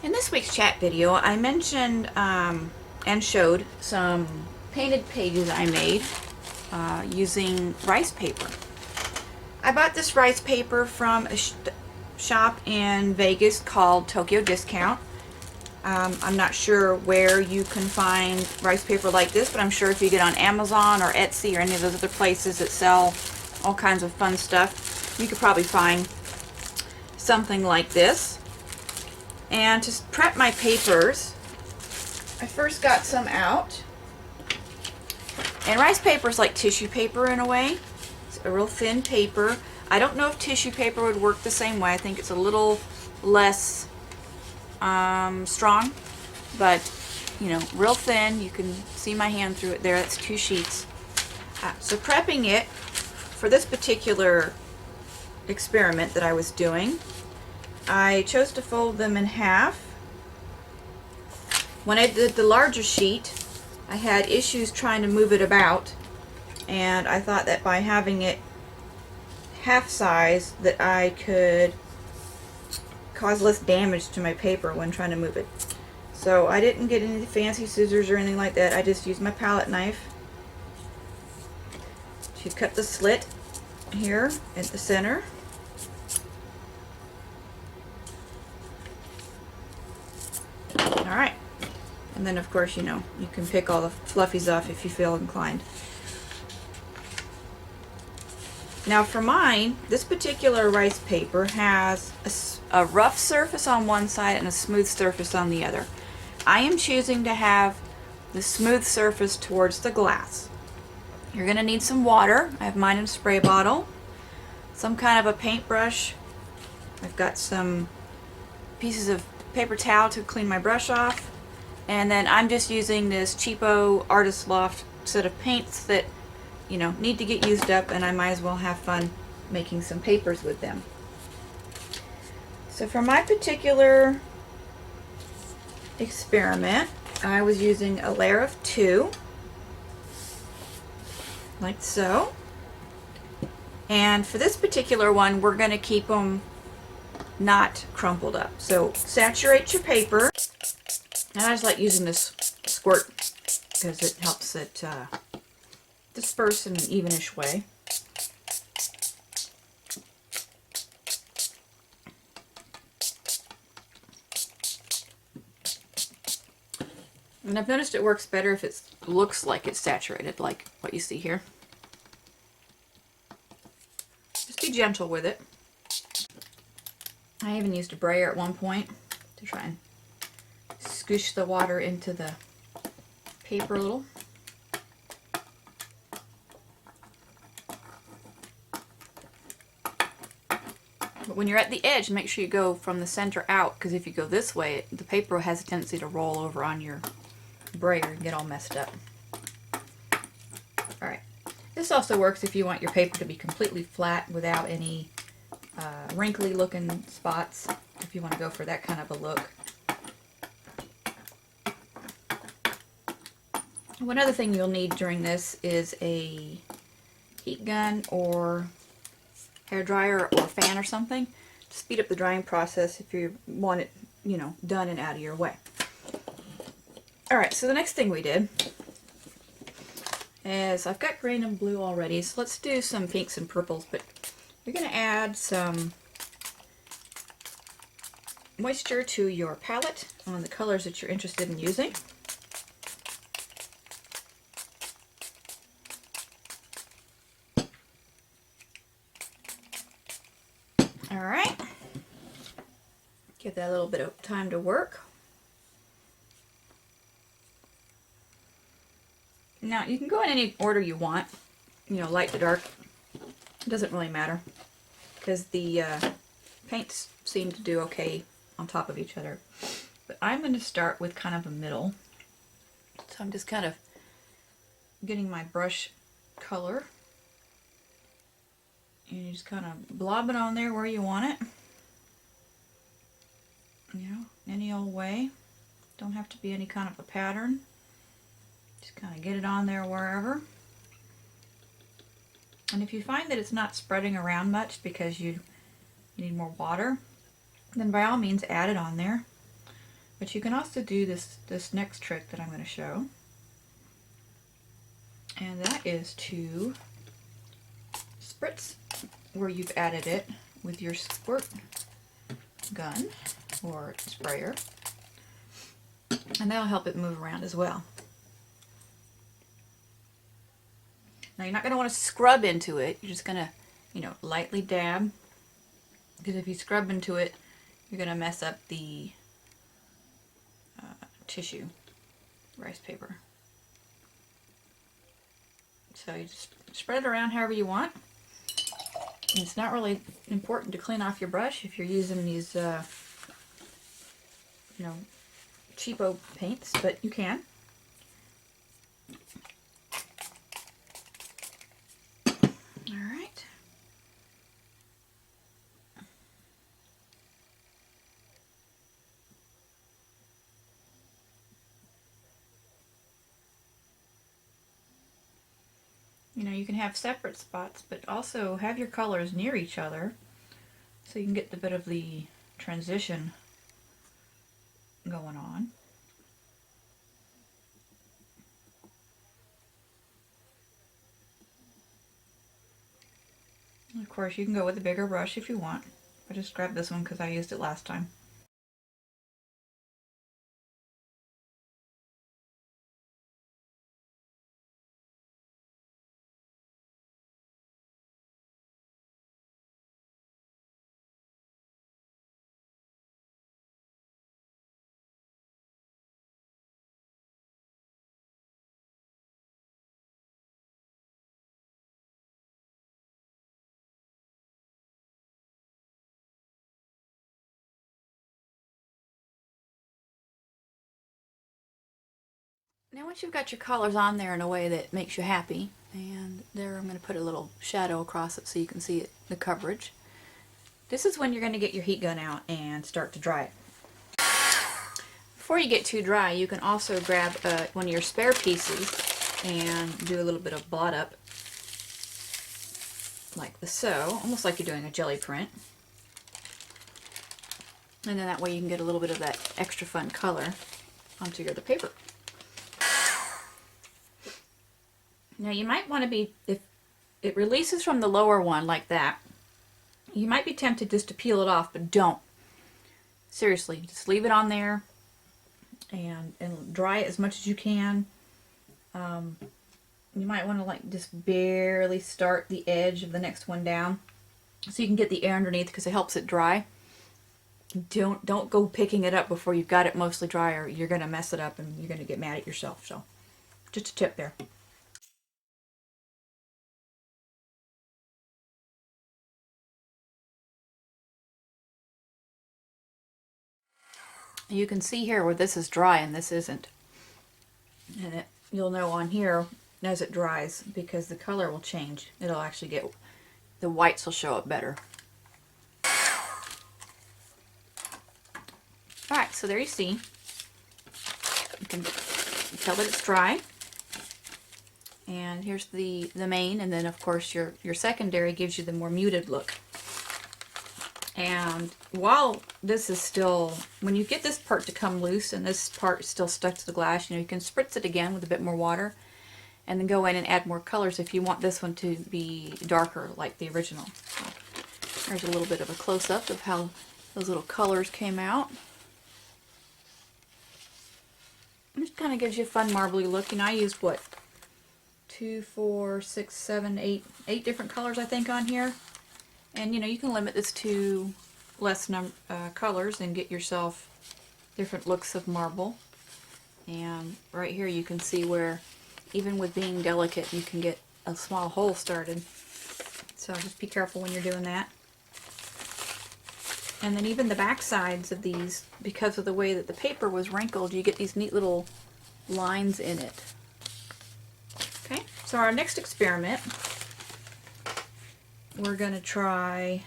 In this week's chat video, I mentioned and showed some painted pages I made using rice paper. I bought this rice paper from a shop in Vegas called Tokyo Discount. I'm not sure where you can find rice paper like this, but I'm sure if you get on Amazon or Etsy or any of those other places that sell all kinds of fun stuff, you could probably find something like this. And to prep my papers, I first got some out. And rice paper is like tissue paper in a way. It's a real thin paper. I don't know if tissue paper would work the same way. I think it's a little less strong, but you know, real thin. You can see my hand through it there. That's 2 sheets. So prepping it for this particular experiment that I was doing, I chose to fold them in half. When I did the larger sheet, I had issues trying to move it about, and I thought that by having it half size that I could cause less damage to my paper when trying to move it. So I didn't get any fancy scissors or anything like that. I just used my palette knife to cut the slit here at the center. Alright, and then of course, you know, you can pick all the fluffies off if you feel inclined. Now for mine, this particular rice paper has a rough surface on one side and a smooth surface on the other. I am choosing to have the smooth surface towards the glass. You're going to need some water. I have mine in a spray bottle, some kind of a paintbrush. I've got some pieces of paper towel to clean my brush off, and then I'm just using this cheapo Artist Loft set of paints that, you know, need to get used up, and I might as well have fun making some papers with them. So for my particular experiment, I was using a layer of 2, like so. And for this particular one, we're going to keep them not crumpled up. So saturate your paper, and I just like using this squirt because it helps it disperse in an evenish way. And I've noticed it works better if it looks like it's saturated, like what you see here. Just be gentle with it. I even used a brayer at one point to try and scoosh the water into the paper a little. But when you're at the edge, make sure you go from the center out, because if you go this way, the paper has a tendency to roll over on your brayer and get all messed up. Alright, this also works if you want your paper to be completely flat without any wrinkly looking spots, if you want to go for that kind of a look. One other thing you'll need during this is a heat gun or hair dryer or fan or something to speed up the drying process if you want it, you know, done and out of your way. Alright, so the next thing we did is, I've got green and blue already, so let's do some pinks and purples, but you're going to add some moisture to your palette on the colors that you're interested in using. Alright, give that a little bit of time to work. Now you can go in any order you want, you know, light to dark. It doesn't really matter, because the paints seem to do okay on top of each other. But I'm going to start with kind of a middle. So I'm just kind of getting my brush color, and you just kind of blob it on there where you want it. You know, any old way. Don't have to be any kind of a pattern. Just kind of get it on there wherever. And if you find that it's not spreading around much because you need more water, then by all means add it on there. But you can also do this next trick that I'm going to show. And that is to spritz where you've added it with your squirt gun or sprayer. And that'll help it move around as well. Now you're not going to want to scrub into it. You're just going to, you know, lightly dab. Because if you scrub into it, you're going to mess up the tissue, rice paper. So you just spread it around however you want. And it's not really important to clean off your brush if you're using these, you know, cheapo paints, but you can. All right. You know, you can have separate spots, but also have your colors near each other so you can get a bit of the transition going on. And of course, you can go with a bigger brush if you want. I just grabbed this one because I used it last time. Now once you've got your colors on there in a way that makes you happy, and there I'm going to put a little shadow across it so you can see it, the coverage. This is when you're going to get your heat gun out and start to dry it. Before you get too dry, you can also grab one of your spare pieces and do a little bit of blot up, like so, almost like you're doing a jelly print. And then that way you can get a little bit of that extra fun color onto your other paper. Now you might want to be, if it releases from the lower one like that, you might be tempted just to peel it off, but don't. Seriously, just leave it on there and dry it as much as you can. You might want to like just barely start the edge of the next one down so you can get the air underneath because it helps it dry. Don't go picking it up before you've got it mostly dry or you're going to mess it up and you're going to get mad at yourself. So just a tip there. You can see here where this is dry and this isn't. And you'll know on here as it dries because the color will change. It'll actually get, the whites will show up better. Alright, so there you see. You can tell that it's dry. And here's the main, and then of course your secondary gives you the more muted look. And while this is still, when you get this part to come loose and this part is still stuck to the glass, you know, you can spritz it again with a bit more water and then go in and add more colors if you want this one to be darker like the original. So there's a little bit of a close-up of how those little colors came out. It just kind of gives you a fun marbly look. You know, I used what, 2, 4, 6, 7, 8 different colors I think on here. And you know, you can limit this to less colors and get yourself different looks of marble. And right here you can see where even with being delicate you can get a small hole started. So just be careful when you're doing that. And then even the back sides of these, because of the way that the paper was wrinkled, you get these neat little lines in it. Okay, so our next experiment, we're going to try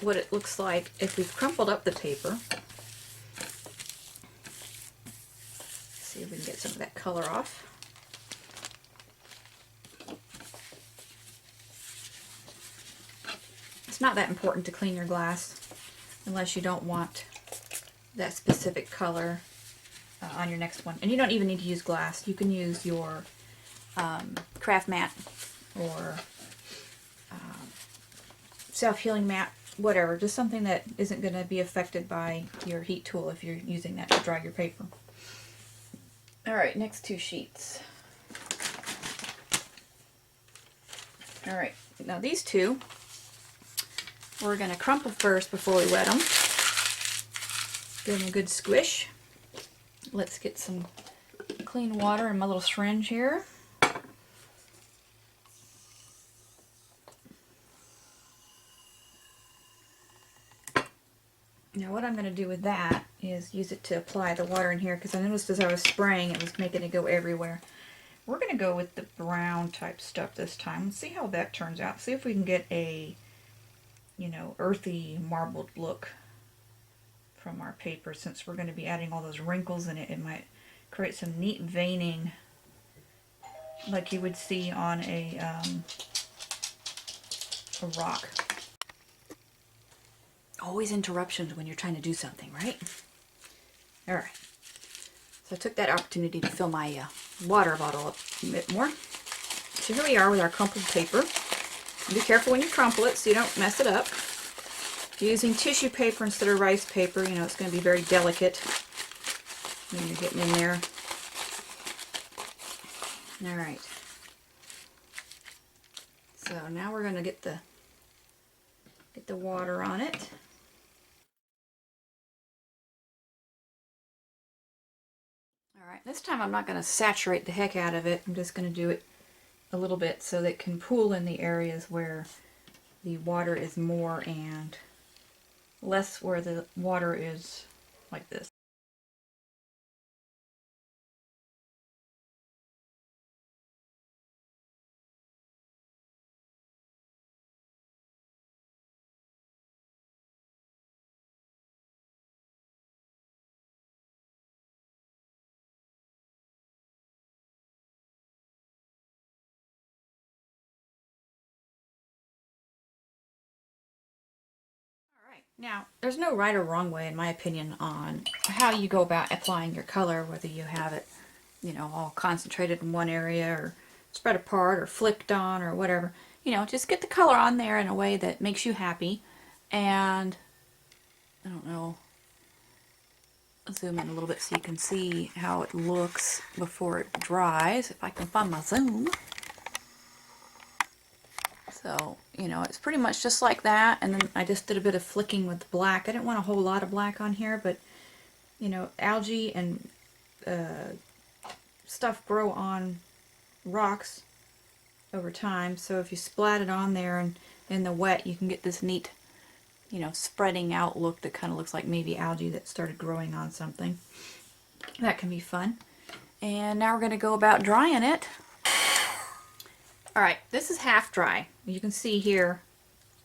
what it looks like if we've crumpled up the paper. See if we can get some of that color off. It's not that important to clean your glass unless you don't want that specific color on your next one. And you don't even need to use glass. You can use your craft mat or self-healing mat, whatever. Just something that isn't going to be affected by your heat tool if you're using that to dry your paper. Alright, next 2 sheets. Alright, now these 2, we're going to crumple first before we wet them. Give them a good squish. Let's get some clean water in my little syringe here. Now what I'm going to do with that is use it to apply the water in here, because I noticed as I was spraying it was making it go everywhere. We're going to go with the brown type stuff this time. Let's see how that turns out. See if we can get a, you know, earthy marbled look from our paper. Since we're going to be adding all those wrinkles in it, it might create some neat veining like you would see on a rock. Always interruptions when you're trying to do something, right? Alright. So I took that opportunity to fill my water bottle up a bit more. So here we are with our crumpled paper. Be careful when you crumple it so you don't mess it up. If you're using tissue paper instead of rice paper, you know, it's going to be very delicate when you're getting in there. Alright. So now we're going to get the water on it. Alright, this time I'm not going to saturate the heck out of it. I'm just going to do it a little bit so that it can pool in the areas where the water is more and less where the water is like this. Now, there's no right or wrong way, in my opinion, on how you go about applying your color, whether you have it, you know, all concentrated in one area or spread apart or flicked on or whatever. You know, just get the color on there in a way that makes you happy. And, I don't know, I'll zoom in a little bit so you can see how it looks before it dries, if I can find my zoom. So, you know, it's pretty much just like that, and then I just did a bit of flicking with the black. I didn't want a whole lot of black on here, but, you know, algae and stuff grow on rocks over time, so if you splat it on there and in the wet, you can get this neat, you know, spreading out look that kind of looks like maybe algae that started growing on something. That can be fun. And now we're going to go about drying it. Alright, this is half dry. You can see here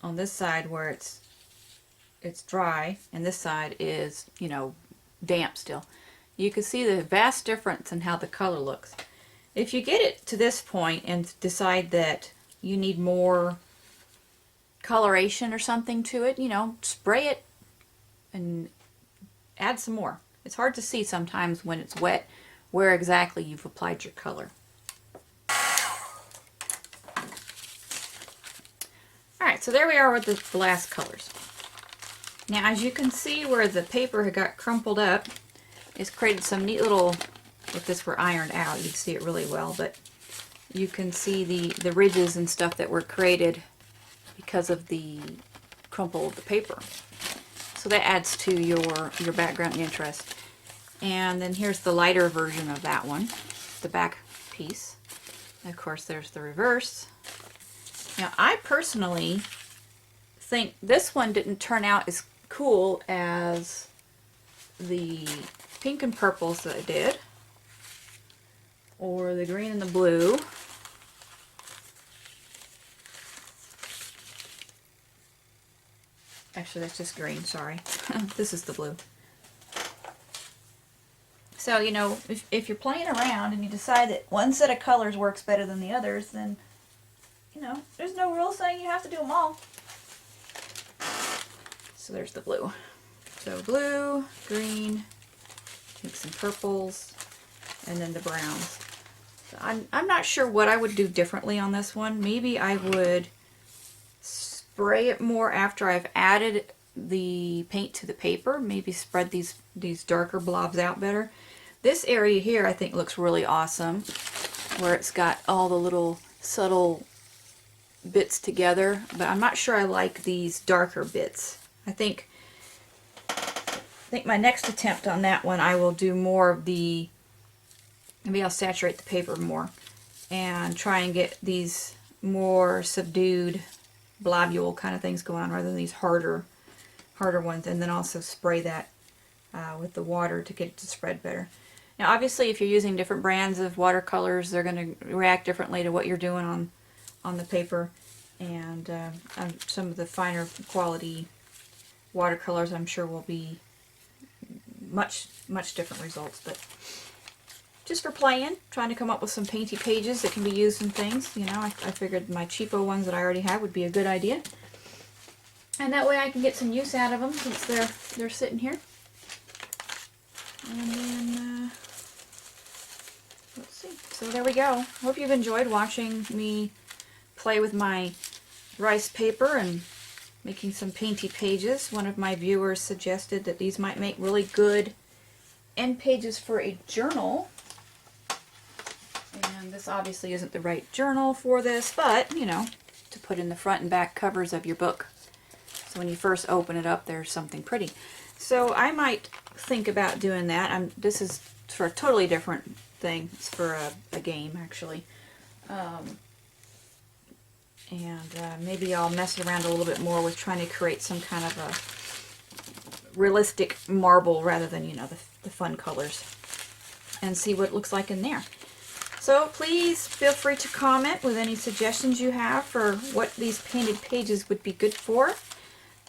on this side where it's dry and this side is, you know, damp still. You can see the vast difference in how the color looks. If you get it to this point and decide that you need more coloration or something to it, you know, spray it and add some more. It's hard to see sometimes when it's wet where exactly you've applied your color. Alright, so there we are with the last colors. Now, as you can see where the paper had got crumpled up, it's created some neat little, if this were ironed out, you'd see it really well, but you can see the ridges and stuff that were created because of the crumpled paper. So that adds to your background interest. And then here's the lighter version of that one, the back piece. And of course, there's the reverse. Now, I personally think this one didn't turn out as cool as the pink and purples that I did, or the green and the blue. Actually, that's just green, sorry. This is the blue. So, you know, if you're playing around and you decide that one set of colors works better than the others, then, you know, there's no rule saying you have to do them all. So there's the blue. So blue, green, make some purples, and then the browns. So I'm not sure what I would do differently on this one. Maybe I would spray it more after I've added the paint to the paper. Maybe spread these darker blobs out better. This area here I think looks really awesome, where it's got all the little subtle bits together, but I'm not sure I like these darker bits. I think my next attempt on that one, I will do more of the, maybe I'll saturate the paper more and try and get these more subdued blobule kind of things going on rather than these harder ones, and then also spray that with the water to get it to spread better. Now obviously if you're using different brands of watercolors, they're going to react differently to what you're doing on the paper, and some of the finer quality watercolors I'm sure will be much different results. But just for playing, trying to come up with some painty pages that can be used in things, you know, I figured my cheapo ones that I already had would be a good idea, and that way I can get some use out of them since they're sitting here. And then let's see. So there we go. Hope you've enjoyed watching me play with my rice paper and making some painty pages. One of my viewers suggested that these might make really good end pages for a journal. And this obviously isn't the right journal for this, but, you know, to put in the front and back covers of your book. So when you first open it up, there's something pretty. So I might think about doing that. This is for a totally different thing. It's for a game, actually. Maybe I'll mess around a little bit more with trying to create some kind of a realistic marble rather than, you know, the fun colors, and see what it looks like in there. So please feel free to comment with any suggestions you have for what these painted pages would be good for.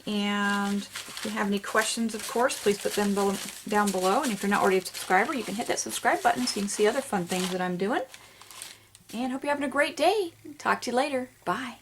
And if you have any questions, of course, please put them down below. And if you're not already a subscriber, you can hit that subscribe button so you can see other fun things that I'm doing. And hope you're having a great day. Talk to you later. Bye.